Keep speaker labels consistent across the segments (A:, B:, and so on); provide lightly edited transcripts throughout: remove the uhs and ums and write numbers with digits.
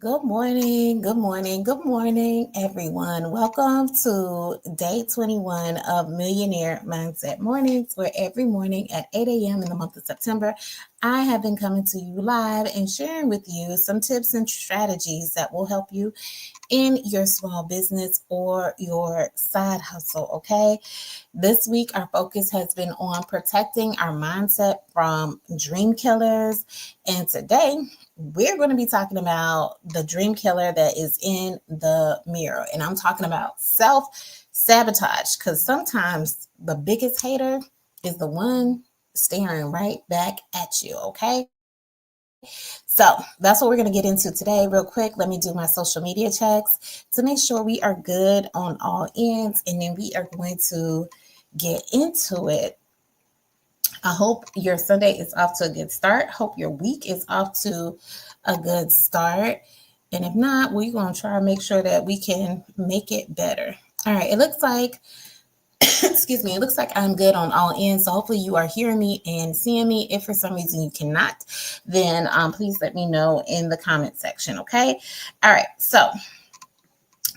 A: Good morning, good morning, good morning, everyone. Welcome to day 21 of Millionaire Mindset Mornings, where every morning at 8 a.m. in the month of September, I have been coming to you live and sharing with you some tips and strategies that will help you in your small business or your side hustle, okay? This week, our focus has been on protecting our mindset from dream killers. And today, we're going to be talking about the dream killer that is in the mirror. And I'm talking about self-sabotage, because sometimes the biggest hater is the one staring right back at you, okay? So that's what we're going to get into today. Real quick, let me do my social media checks to make sure we are good on all ends, and then we are going to get into it. I hope your Sunday is off to a good start. Hope your week is off to a good start. And if not, we're going to try to make sure that we can make it better. All right, it looks like excuse me, it looks like I'm good on all ends. So hopefully you are hearing me and seeing me. If for some reason you cannot, then please let me know in the comment section, okay? All right, so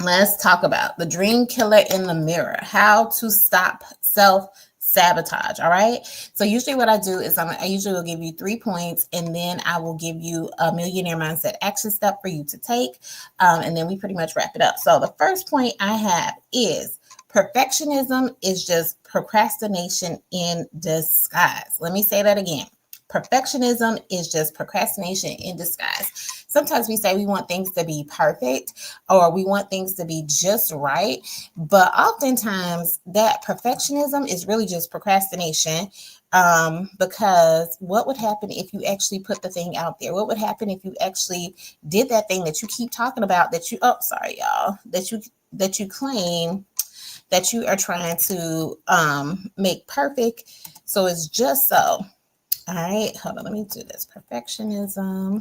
A: let's talk about the dream killer in the mirror, how to stop self-sabotage, all right? So usually what I do is I usually will give you 3 points, and then I will give you a millionaire mindset action step for you to take, and then we pretty much wrap it up. So the first point I have is perfectionism is just procrastination in disguise. Let me say that again. Perfectionism is just procrastination in disguise. Sometimes we say we want things to be perfect or we want things to be just right, but oftentimes that perfectionism is really just procrastination. Because what would happen if you actually put the thing out there? What would happen if you actually did that thing that you keep talking about that you, oh, sorry, y'all, that you claim that you are trying to make perfect. So it's just so. All right, hold on, let me do this. Perfectionism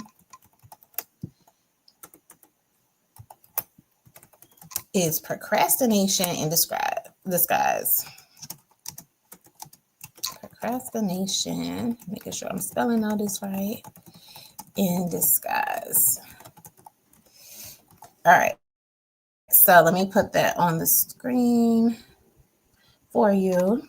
A: is procrastination in disguise. Procrastination, making sure I'm spelling all this right, in disguise. All right, so let me put that on the screen for you.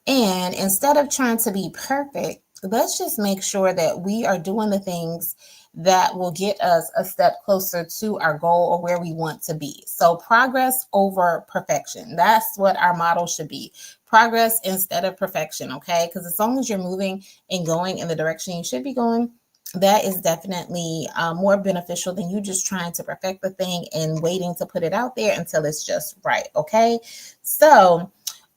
A: And instead of trying to be perfect, let's just make sure that we are doing the things that will get us a step closer to our goal or where we want to be. So progress over perfection. That's what our model should be. Progress instead of perfection, okay? Because as long as you're moving and going in the direction you should be going, that is definitely more beneficial than you just trying to perfect the thing and waiting to put it out there until it's just right, okay? So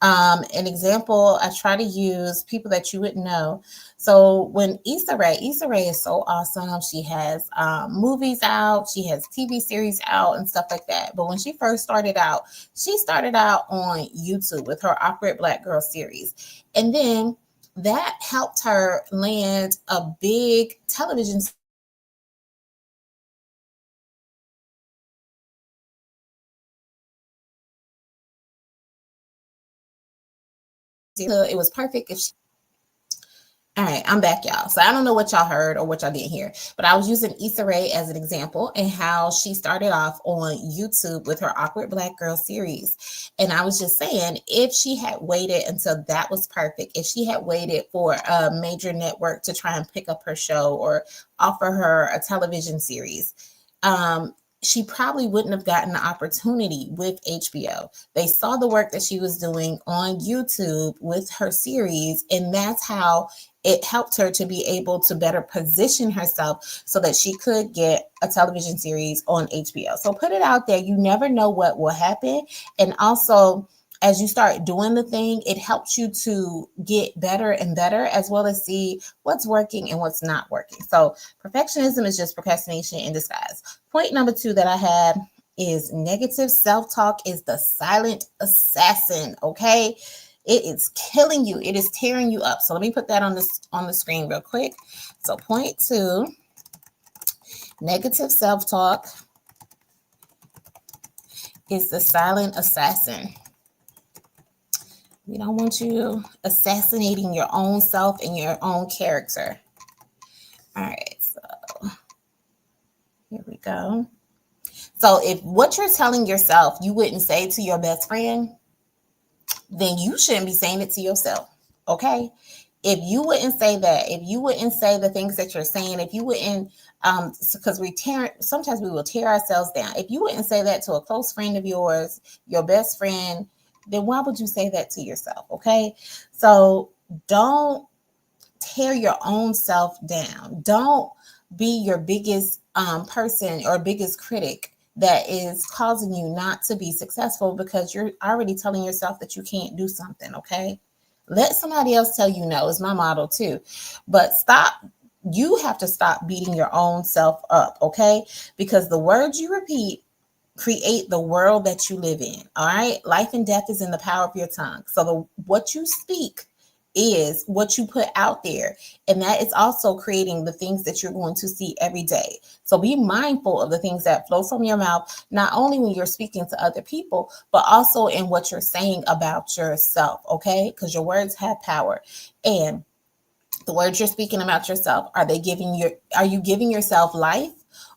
A: an example, I try to use people that you would know. So when Issa Rae is so awesome. She has movies out, she has TV series out and stuff like that. But when she started out on YouTube with her Awkward Black Girl series. And then that helped her land a big television series. It was perfect if she. All right, I'm back, y'all. So I don't know what y'all heard or what y'all didn't hear, but I was using Issa Rae as an example and how she started off on YouTube with her Awkward Black Girl series. And I was just saying, if she had waited until that was perfect, if she had waited for a major network to try and pick up her show or offer her a television series, she probably wouldn't have gotten the opportunity with HBO. They saw the work that she was doing on YouTube with her series, and that's how it helped her to be able to better position herself so that she could get a television series on HBO. So put it out there. You never know what will happen. And also, as you start doing the thing, it helps you to get better and better, as well as see what's working and what's not working. So perfectionism is just procrastination in disguise. Point number 2 that I had is negative self-talk is the silent assassin, okay? It is killing you. It is tearing you up. So let me put that on the screen real quick. So point 2, negative self-talk is the silent assassin. We don't want you assassinating your own self and your own character. All right, so here we go. So if what you're telling yourself you wouldn't say to your best friend, then you shouldn't be saying it to yourself. Okay. If you wouldn't say that, if you wouldn't say the things that you're saying, if you wouldn't, because sometimes we will tear ourselves down. If you wouldn't say that to a close friend of yours, your best friend, then why would you say that to yourself? Okay. So don't tear your own self down. Don't be your biggest person or biggest critic that is causing you not to be successful because you're already telling yourself that you can't do something. Okay. Let somebody else tell you no is my motto too. But stop. You have to stop beating your own self up. Okay. Because the words you repeat create the world that you live in. All right. Life and death is in the power of your tongue. So what you speak is what you put out there. And that is also creating the things that you're going to see every day. So be mindful of the things that flow from your mouth, not only when you're speaking to other people, but also in what you're saying about yourself. Okay. Because your words have power. And the words you're speaking about yourself, are you giving yourself life?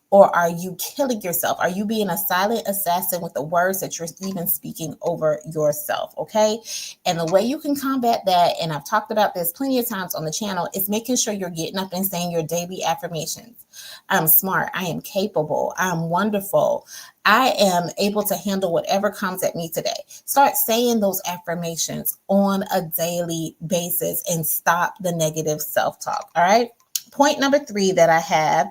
A: Or are you killing yourself? Are you being a silent assassin with the words that you're even speaking over yourself? Okay. And the way you can combat that, and I've talked about this plenty of times on the channel, is making sure you're getting up and saying your daily affirmations. I'm smart. I am capable. I'm wonderful. I am able to handle whatever comes at me today. Start saying those affirmations on a daily basis and stop the negative self-talk. All right. Point number 3 that I have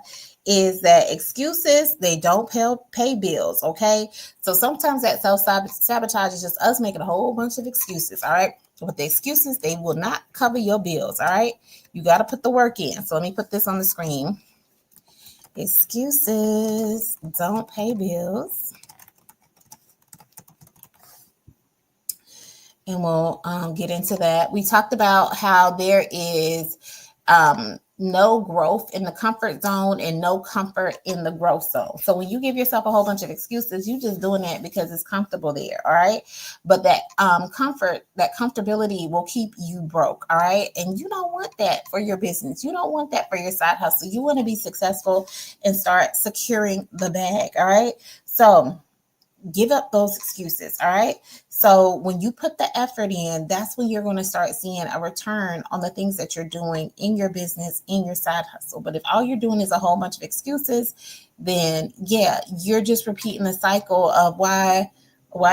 A: is that excuses, they don't pay bills. Okay. So sometimes that self-sabotage is just us making a whole bunch of excuses. All right. But the excuses, they will not cover your bills. All right. You got to put the work in. So let me put this on the screen. Excuses don't pay bills. And we'll get into that. We talked about how there is no growth in the comfort zone and no comfort in the growth zone. So when you give yourself a whole bunch of excuses, you're just doing that because it's comfortable there. All right. But that comfortability will keep you broke. All right. And you don't want that for your business. You don't want that for your side hustle. You want to be successful and start securing the bag. All right. So give up those excuses. All right. So when you put the effort in, that's when you're going to start seeing a return on the things that you're doing in your business, in your side hustle. But if all you're doing is a whole bunch of excuses, then yeah, you're just repeating the cycle of why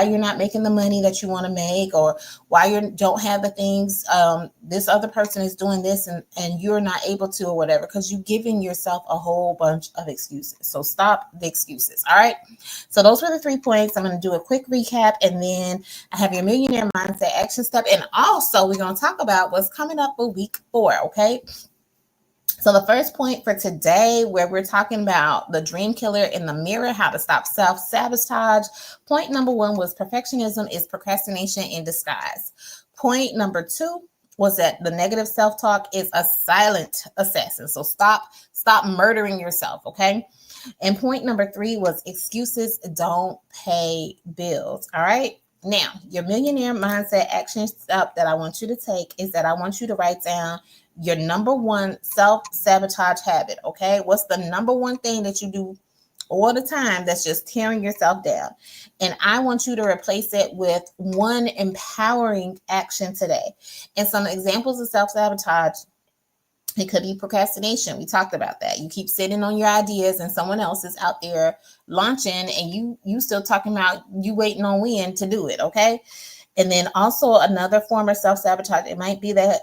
A: you're not making the money that you want to make, or why you don't have the things. This other person is doing this and you're not able to, or whatever, because you're giving yourself a whole bunch of excuses. So stop the excuses. All right. So those were the 3 points. I'm going to do a quick recap, and then I have your Millionaire Mindset action step. And also we're going to talk about what's coming up for week 4. Okay. So the first point for today, where we're talking about the dream killer in the mirror, how to stop self-sabotage. Point number 1 was perfectionism is procrastination in disguise. Point number 2 was that the negative self-talk is a silent assassin. So stop murdering yourself. Okay. And point number 3 was excuses don't pay bills. All right. Now, your Millionaire Mindset action step that I want you to take is that I want you to write down your number 1 self-sabotage habit. Okay. What's the number 1 thing that you do all the time that's just tearing yourself down? And I want you to replace it with one empowering action today. And some examples of self-sabotage: it could be procrastination. We talked about that. You keep sitting on your ideas and someone else is out there launching, and you still talking about you waiting on when to do it. Okay. And then also another form of self-sabotage, it might be that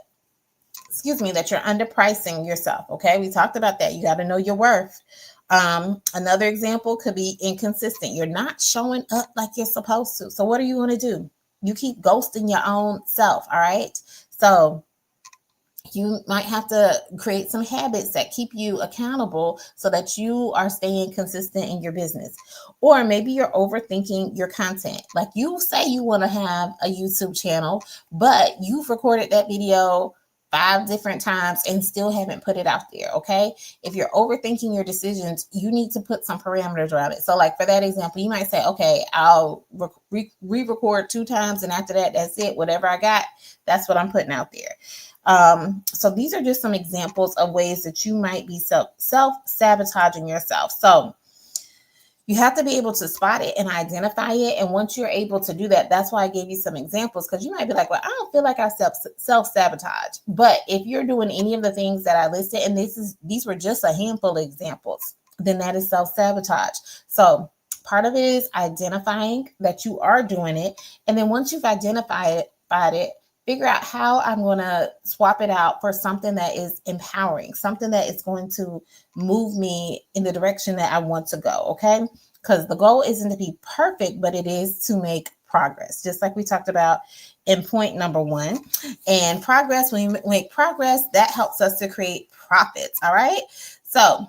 A: you're underpricing yourself. Okay. We talked about that. You got to know your worth. Another example could be inconsistent. You're not showing up like you're supposed to. So what are you going to do? You keep ghosting your own self. All right. So you might have to create some habits that keep you accountable so that you are staying consistent in your business. Or maybe you're overthinking your content. Like, you say you want to have a YouTube channel, but you've recorded that video 5 different times and still haven't put it out there. Okay. If you're overthinking your decisions, you need to put some parameters around it. So like for that example, you might say, okay, I'll re-record 2 times. And after that, that's it. Whatever I got, that's what I'm putting out there. So these are just some examples of ways that you might be self-sabotaging yourself. So You have to be able to spot it and identify it. And once you're able to do that, that's why I gave you some examples, because you might be like, well, I don't feel like I self-sabotage. But if you're doing any of the things that I listed, and these were just a handful of examples, then that is self-sabotage. So part of it is identifying that you are doing it. And then once you've identified it, figure out how I'm going to swap it out for something that is empowering, something that is going to move me in the direction that I want to go. Okay. Because the goal isn't to be perfect, but it is to make progress, just like we talked about in point number 1. And progress, when you make progress, that helps us to create profits. All right. So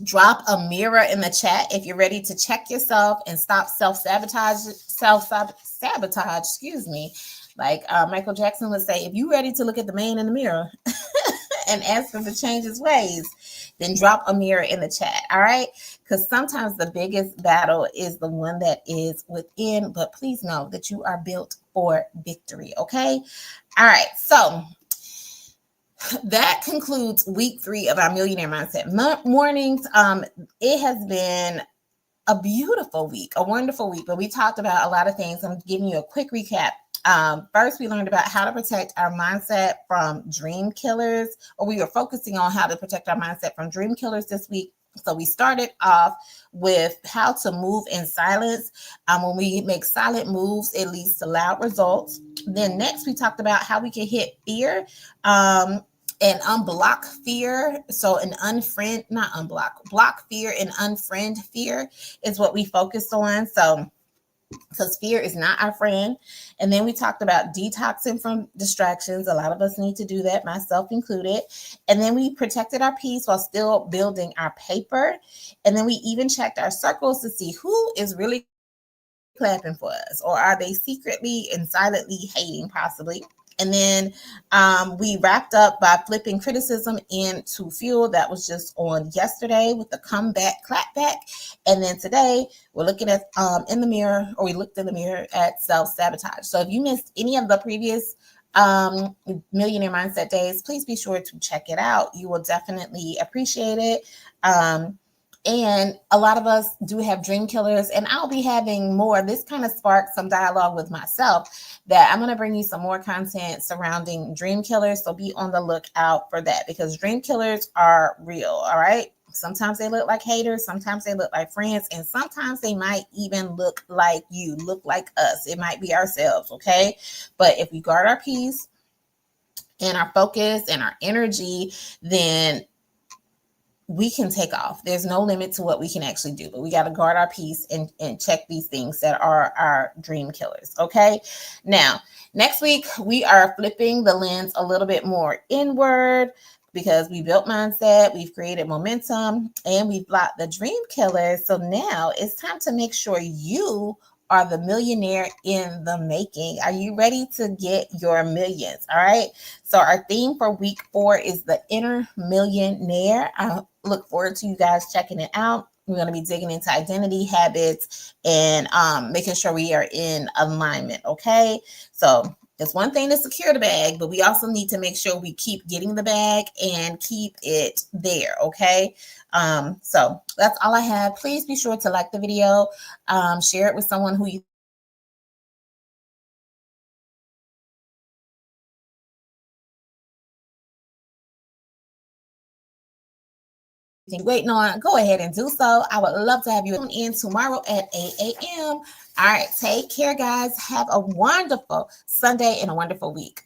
A: drop a mirror in the chat if you're ready to check yourself and stop self-sabotage, excuse me. Like Michael Jackson would say, if you're ready to look at the man in the mirror and ask him to change his ways, then drop a mirror in the chat. All right. Because sometimes the biggest battle is the one that is within, but please know that you are built for victory. Okay. All right. So that concludes week 3 of our Millionaire Mindset Mornings. It has been a beautiful week, a wonderful week, but we talked about a lot of things. I'm giving you a quick recap. First, we learned about how to protect our mindset from dream killers, or we were focusing on how to protect our mindset from dream killers this week. So we started off with how to move in silence. When we make silent moves, it leads to loud results. Then next, we talked about how we can hit fear and unblock fear. So block fear and unfriend fear is what we focused on. So because fear is not our friend. And then we talked about detoxing from distractions. A lot of us need to do that, myself included. And then we protected our peace while still building our paper. And then we even checked our circles to see who is really clapping for us, or are they secretly and silently hating, possibly. And then we wrapped up by flipping criticism into fuel. That was just on yesterday with the comeback, clapback. And then today we're looking at in the mirror, or we looked in the mirror at self-sabotage. So if you missed any of the previous Millionaire Mindset days, please be sure to check it out. You will definitely appreciate it. And a lot of us do have dream killers, and I'll be having more. This kind of sparked some dialogue with myself that I'm going to bring you some more content surrounding dream killers. So be on the lookout for that, because dream killers are real. All right. Sometimes they look like haters. Sometimes they look like friends. And sometimes they might even look like you, look like us. It might be ourselves. Okay. But if we guard our peace and our focus and our energy, then we can take off. There's no limit to what we can actually do, but we got to guard our peace and check these things that are our dream killers. Okay. Now, next week, we are flipping the lens a little bit more inward, because we built mindset, we've created momentum, and we've blocked the dream killers. So now it's time to make sure you are the millionaire in the making. Are you ready to get your millions? All right. So our theme for week 4 is the inner millionaire. I look forward to you guys checking it out. We're going to be digging into identity, habits, and making sure we are in alignment. Okay. So it's one thing to secure the bag, but we also need to make sure we keep getting the bag and keep it there. Okay. So that's all I have. Please be sure to like the video, share it with someone who you waiting on. Go ahead and do so. I would love to have you tune in tomorrow at 8 a.m. All right. Take care, guys. Have a wonderful Sunday and a wonderful week.